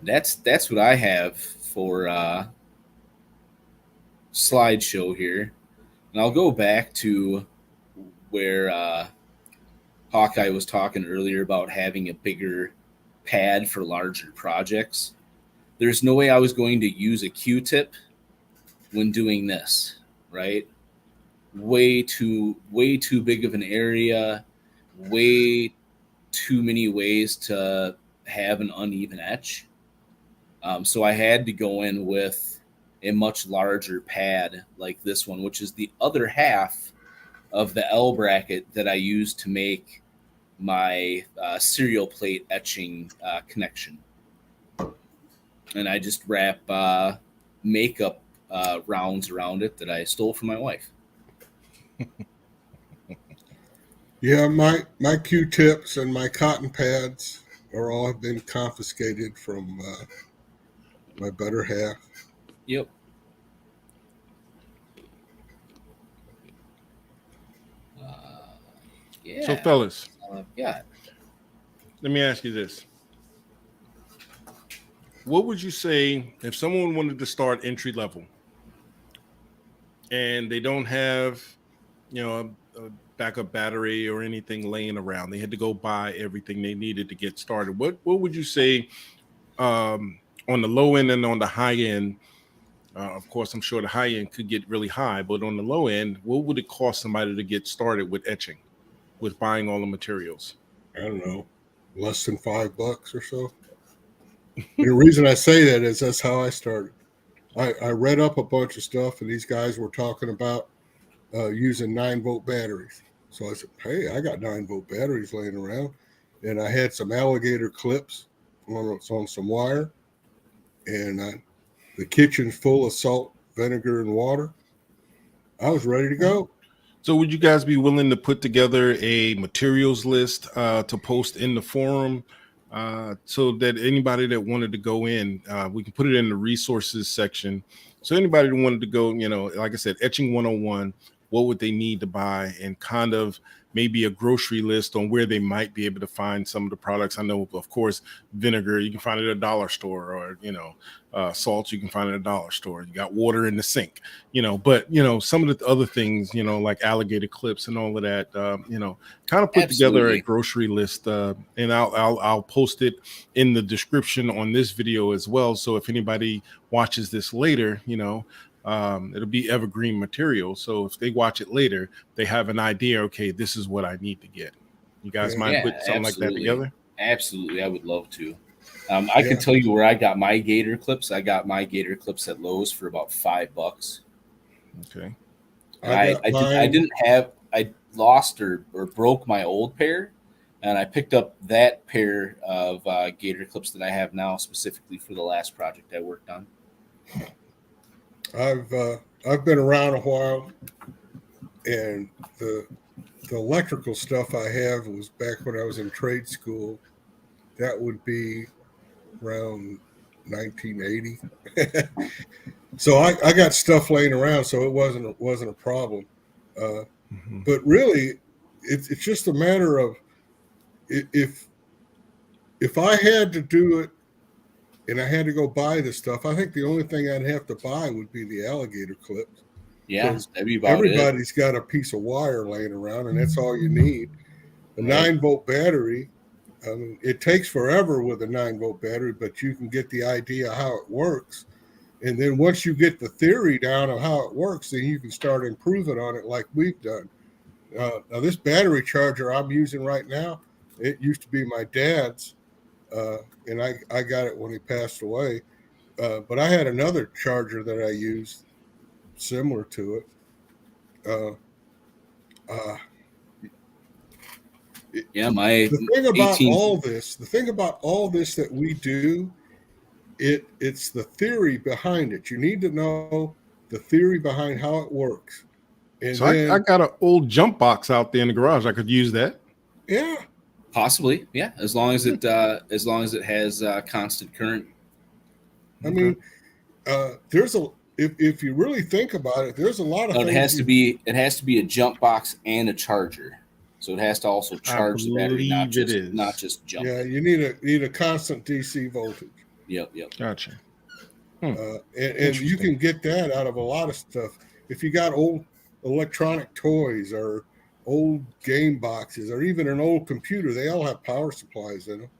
That's what I have for slideshow here. And I'll go back to where Hawkeye was talking earlier about having a bigger pad for larger projects. There's no way I was going to use a Q-tip when doing this, right? Way too big of an area, way too many ways to have an uneven etch. So I had to go in with a much larger pad like this one, which is the other half of the L bracket that I used to make my serial plate etching connection. And I just wrap makeup rounds around it that I stole from my wife. Yeah, my Q-tips and my cotton pads are all have been confiscated from my better half. Yep. Yeah. So, fellas, yeah. let me ask you this. What would you say if someone wanted to start entry level and they don't have, a backup battery or anything laying around? They had to go buy everything they needed to get started. What would you say on the low end and on the high end? Of course, I'm sure the high end could get really high, but on the low end, what would it cost somebody to get started with etching, with buying all the materials? I don't know, less than $5 or so. The reason I say that is that's how I started. I read up a bunch of stuff, and these guys were talking about using 9-volt batteries. So I said, hey, I got 9-volt batteries laying around, and I had some alligator clips on some wire, and I the kitchen's full of salt, vinegar, and water. I was ready to go. So would you guys be willing to put together a materials list to post in the forum so that anybody that wanted to go in, we can put it in the resources section. So anybody that wanted to go, like I said, Etching 101, what would they need to buy, and kind of maybe a grocery list on where they might be able to find some of the products. I know, of course, vinegar, you can find it at a dollar store, or, salt, you can find it at a dollar store. You got water in the sink, but, some of the other things, like alligator clips and all of that, kind of put together a grocery list. And I'll post it in the description on this video as well. So if anybody watches this later, it'll be evergreen material. So if they watch it later, they have an idea. Okay, this is what I need to get. You guys mind putting something like that together? Absolutely, I would love to. I can tell you where I got my gator clips. I got my gator clips at Lowe's for about $5. Okay. I lost or broke my old pair, and I picked up that pair of gator clips that I have now specifically for the last project I worked on. I've been around a while, and the electrical stuff I have was back when I was in trade school. That would be around 1980. So I got stuff laying around, so it wasn't a problem. But really, it's just a matter of if I had to do it and I had to go buy the stuff, I think the only thing I'd have to buy would be the alligator clips. Yeah, that'd be about everybody's got a piece of wire laying around, and that's all you need. A 9-volt battery. I mean, it takes forever with a 9-volt battery, but you can get the idea how it works. And then once you get the theory down of how it works, then you can start improving on it like we've done. Now, this battery charger I'm using right now, it used to be my dad's, and I got it when he passed away. But I had another charger that I used similar to it. The thing about all this that we do, it's the theory behind it. You need to know the theory behind how it works. And so I got an old jump box out there in the garage. I could use that. Yeah, possibly. Yeah, as long as it has constant current. I mean, there's if you really think about it, there's a lot of. It has to be a jump box and a charger. So it has to also charge the battery, not just jump. Yeah, you need a constant DC voltage. Yep. Gotcha. And you can get that out of a lot of stuff. If you got old electronic toys or old game boxes or even an old computer, they all have power supplies in them.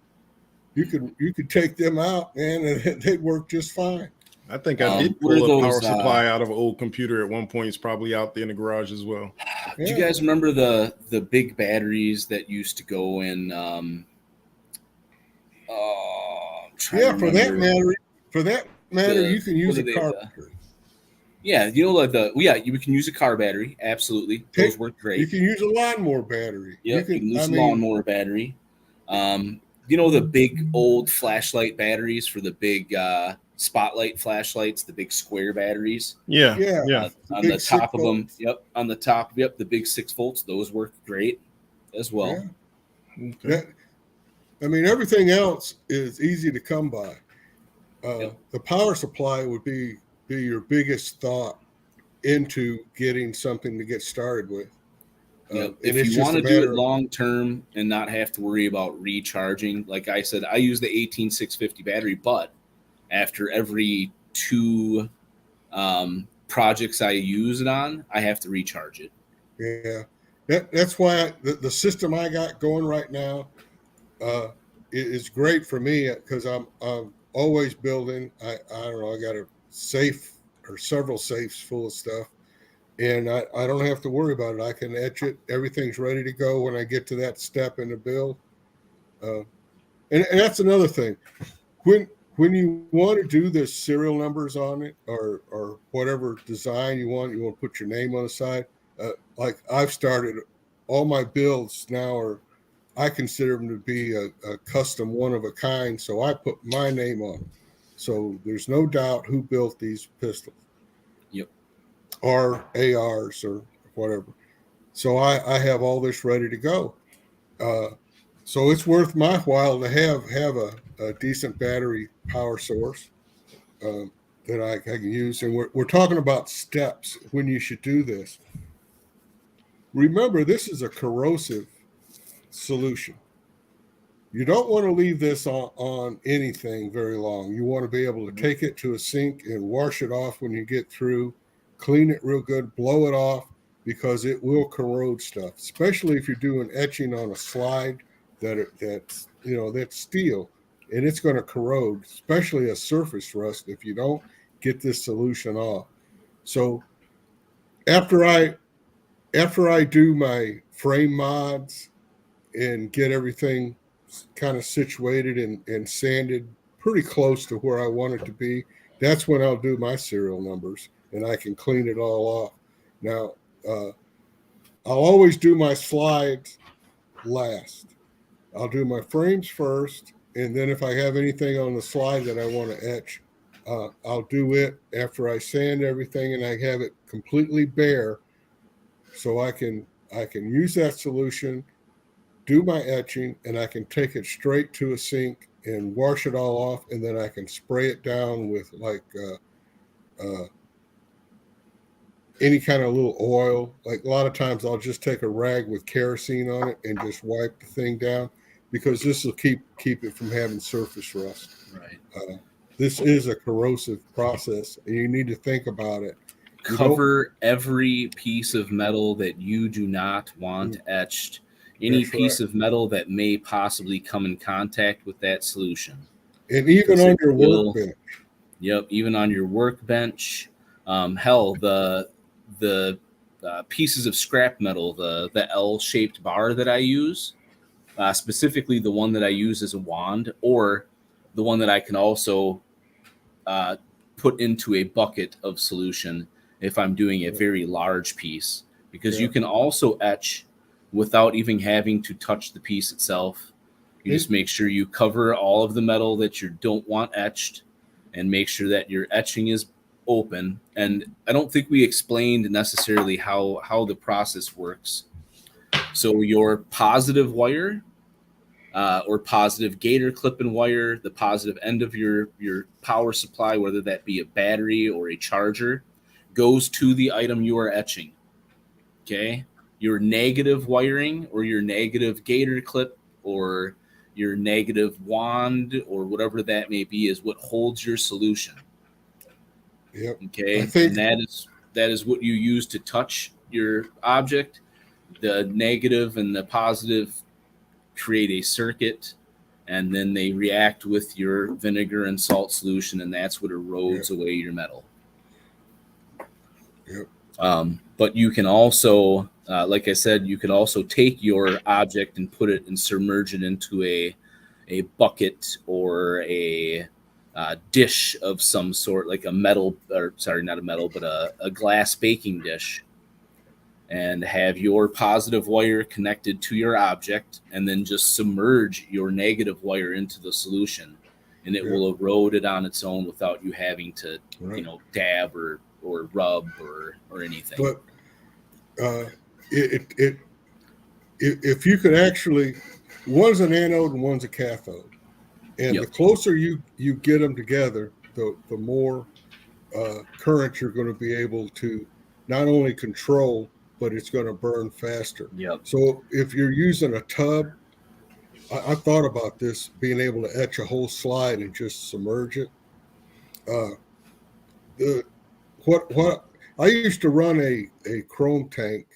You could take them out, man, and they'd work just fine. I think I did pull a power supply out of an old computer at one point. It's probably out there in the garage as well. Do you guys remember the big batteries that used to go in? For that matter, you can use a car battery. Yeah, you can use a car battery. Absolutely, those work great. You can use a lawnmower battery. Yeah, you can use a lawnmower battery. The big old flashlight batteries for the big spotlight flashlights, the big square batteries. Yeah. On the top of them. Yep. On the top. Yep. The big 6 volts. Those work great as well. Yeah. Okay. Everything else is easy to come by. The power supply would be your biggest thought into getting something to get started with. If you want to do it long term and not have to worry about recharging, like I said, I use the 18650 battery, but after every 2 projects I use it on, I have to recharge it. Yeah, that's why the system I got going right now is great for me because I'm always building. I don't know. I got a safe or several safes full of stuff. And I don't have to worry about it. I can etch it. Everything's ready to go when I get to that step in the build. And that's another thing. When you want to do the serial numbers on it or whatever design you want to put your name on the side. Like I've started, all my builds now I consider them to be a custom one of a kind. So I put my name on them. So there's no doubt who built these pistols. Yep. Or ARs or whatever. So I have all this ready to go. So it's worth my while to have a decent battery power source that I can use. And we're talking about steps when you should do this. Remember, this is a corrosive solution. You don't want to leave this on anything very long. You want to be able to take it to a sink and wash it off when you get through, clean it real good, blow it off, because it will corrode stuff, especially if you're doing etching on a slide that's steel, and it's going to corrode, especially a surface rust if you don't get this solution off. So after I do my frame mods and get everything kind of situated and sanded pretty close to where I want it to be, that's when I'll do my serial numbers and I can clean it all off. Now, I'll always do my slides last. I'll do my frames first, and then if I have anything on the slide that I want to etch, I'll do it after I sand everything and I have it completely bare, so I can use that solution, do my etching, and I can take it straight to a sink and wash it all off, and then I can spray it down with like any kind of little oil. Like a lot of times I'll just take a rag with kerosene on it and just wipe the thing down, because this will keep it from having surface rust. Right. This is a corrosive process, and you need to think about it. Cover every piece of metal that you do not want etched. Any piece of metal that may possibly come in contact with that solution. And even on your workbench. Yep, even on your workbench. Hell, the pieces of scrap metal, the L-shaped bar that I use, specifically the one that I use as a wand, or the one that I can also put into a bucket of solution if I'm doing a very large piece, because you can also etch without even having to touch the piece itself. You just make sure you cover all of the metal that you don't want etched, and make sure that your etching is open. And I don't think we explained necessarily how the process works. So your positive wire or positive gator clip and wire, the positive end of your power supply, whether that be a battery or a charger, goes to the item you are etching. Okay? Your negative wiring or your negative gator clip or your negative wand or whatever that may be is what holds your solution. Yep. Okay. And that is what you use to touch your object. The negative and the positive create a circuit, and then they react with your vinegar and salt solution, and that's what erodes away your metal. Yep. But you can also, like I said, you can also take your object and put it and submerge it into a bucket or a dish of some sort, like a metal, or sorry, not a metal, but a glass baking dish, and have your positive wire connected to your object, and then just submerge your negative wire into the solution, and it will erode it on its own without you having to, dab or rub or anything. But if you could actually, one's an anode and one's a cathode, and the closer you get them together, the more current you're going to be able to not only control, but it's going to burn faster. Yep. So if you're using a tub, I thought about this, being able to etch a whole slide and just submerge it. What I used to run a chrome tank,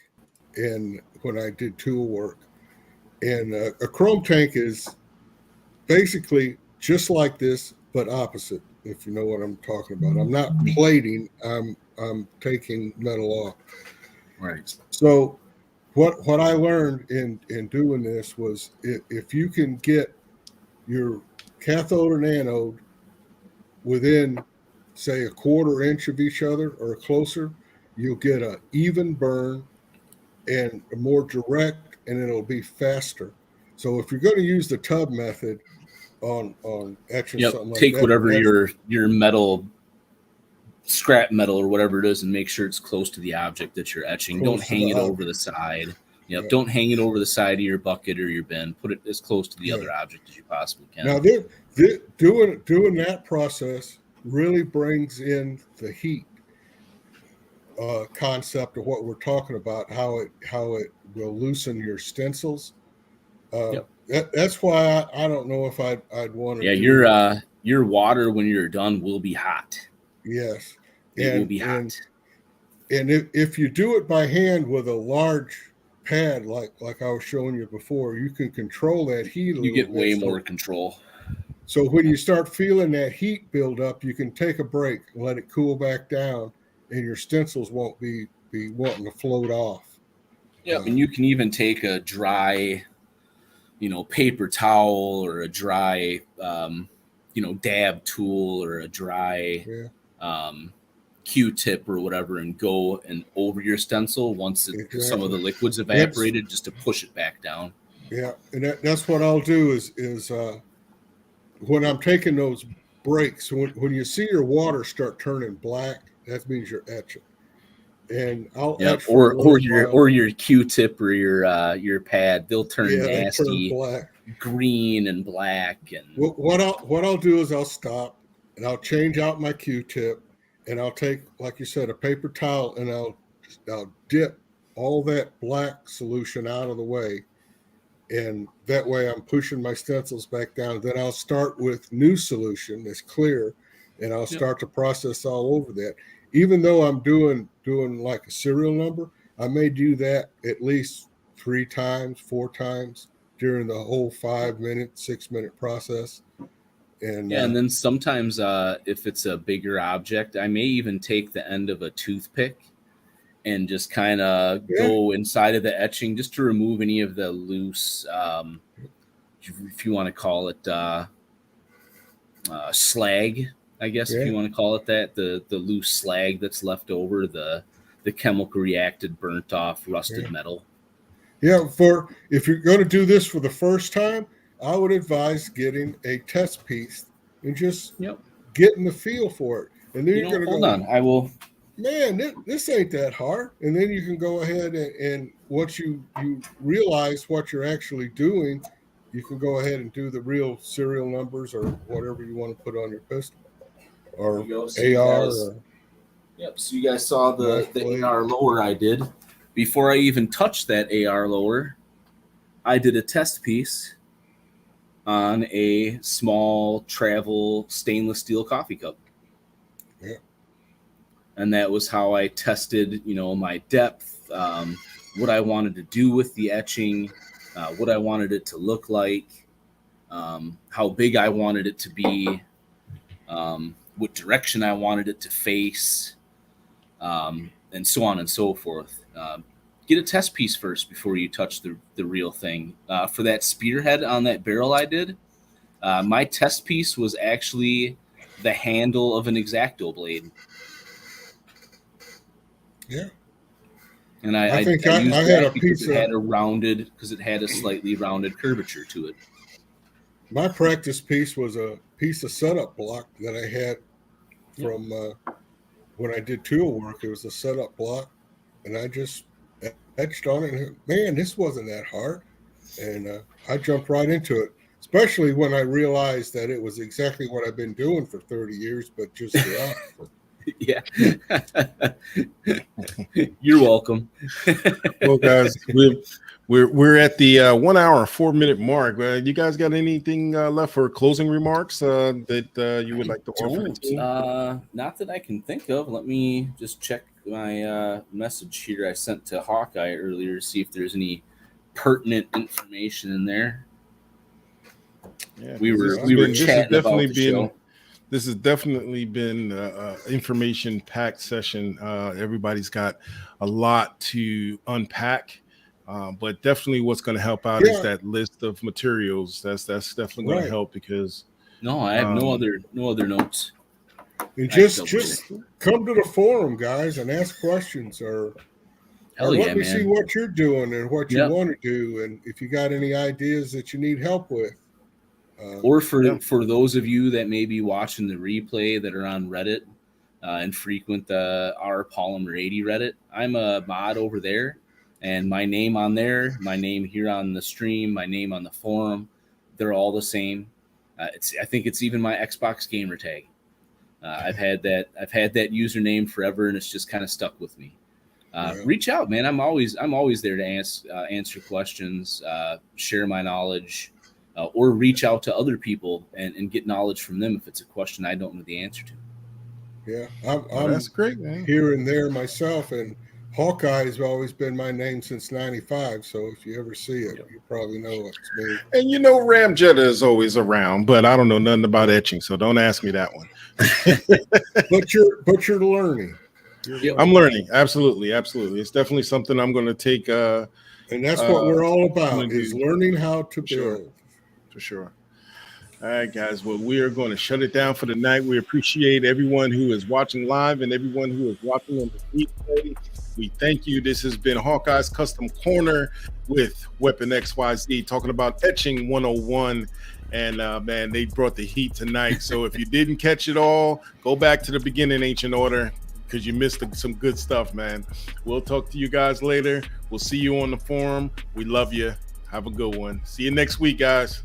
and when I did tool work, and a chrome tank is basically just like this, but opposite, if you know what I'm talking about. I'm not plating, I'm taking metal off. Right. So what I learned in doing this was, if you can get your cathode and anode within, say, a quarter inch of each other or closer, you'll get an even burn and more direct, and it'll be faster. So if you're going to use the tub method, on etching Yep. something like Take that. whatever your metal, scrap metal or whatever it is, and make sure it's close to the object that you're etching. Don't hang it over the side. Yep. Don't hang it over the side of your bucket or your bin. Put it as close to the other object as you possibly can. Now, doing that process really brings in the heat concept of what we're talking about. How it will loosen your stencils. That's why I don't know if I'd want to. Yeah, your water when you're done will be hot. Yes, it will be hot. And if you do it by hand with a large pad like I was showing you before, you can control that heat. You get way more control. So when you start feeling that heat build up, you can take a break and let it cool back down, and your stencils won't be wanting to float off. Yeah, and you can even take a dry, paper towel or a dry, dab tool or a dry Q-tip or whatever, and go and over your stencil once some of the liquid's evaporated, just to push it back down. Yeah, and that's what I'll do is when I'm taking those breaks, when you see your water start turning black, that means you're etching. And I'll etch or your Q-tip or your pad, they'll turn nasty, turn black, green and black. And what I'll do is I'll stop and I'll change out my Q-tip, and I'll take, like you said, a paper towel, and I'll dip all that black solution out of the way, and that way I'm pushing my stencils back down. Then I'll start with new solution that's clear, and I'll start the process all over that. Even though I'm doing like a serial number, I may do that at least 3 times, 4 times during the whole 5-minute, 6-minute process. And and then sometimes if it's a bigger object, I may even take the end of a toothpick and just kind of go inside of the etching just to remove any of the loose, if you want to call it slag, I guess, if you want to call it that, the loose slag that's left over, the chemical reacted, burnt off, rusted metal. Yeah, if you're going to do this for the first time, I would advise getting a test piece and just getting the feel for it. And then you're going to hold on. I will. Man, this ain't that hard. And then you can go ahead and once you realize what you're actually doing, you can go ahead and do the real serial numbers or whatever you want to put on your pistol or AR. So you guys saw the AR lower I did. Before I even touched that AR lower, I did a test piece on a small travel stainless steel coffee cup. Yeah. And that was how I tested, my depth, what I wanted to do with the etching, what I wanted it to look like, how big I wanted it to be, what direction I wanted it to face, and so on and so forth. Get a test piece first before you touch the real thing. For that spearhead on that barrel I did, my test piece was actually the handle of an X-Acto blade. Yeah. And I used that because it had a slightly rounded curvature to it. My practice piece was a piece of setup block that I had from when I did tool work. It was a setup block, and I just etched on it. And man, this wasn't that hard, and I jumped right into it. Especially when I realized that it was exactly what I've been doing for 30 years, but just rough. Yeah. You're welcome. Well, guys, we're at the 1 hour and 4-minute mark. You guys got anything left for closing remarks that you would like to offer? Not that I can think of. Let me just check my message here I sent to Hawkeye earlier to see if there's any pertinent information in there. Yeah, we were chatting about the show. This has definitely been an information-packed session. Everybody's got a lot to unpack, but definitely what's going to help out is that list of materials. That's definitely going to help because. No, I have no other notes. And just come to the forum, guys, and ask questions or let me see what you're doing and what you want to do, and if you got any ideas that you need help with. Or for those of you that may be watching the replay that are on Reddit and frequent the R Polymer 80 Reddit, I'm a mod over there, and my name on there, my name here on the stream, my name on the forum, they're all the same. I think it's even my Xbox gamer tag. I've had that username forever, and it's just kind of stuck with me. Reach out, man. I'm always there to answer questions, share my knowledge, or reach out to other people and get knowledge from them if it's a question I don't know the answer to. Yeah, that's great, man. Here and there myself, and Hawkeye has always been my name since '95. So if you ever see it, you probably know it's me. And you know, RAMjetta is always around, but I don't know nothing about etching, so don't ask me that one. but you're learning. I'm learning. Absolutely. It's definitely something I'm going to take. And that's what we're all about, is learning how to build. For sure. All right, guys. Well, we are going to shut it down for the night. We appreciate everyone who is watching live and everyone who is watching on the replay. We thank you. This has been Hawkeye's Custom Corner with Weapon XYZ talking about Etching 101. And man, they brought the heat tonight. So if you didn't catch it all, go back to the beginning, Ancient Order, because you missed some good stuff, man. We'll talk to you guys later. We'll see you on the forum. We love you. Have a good one. See you next week, guys.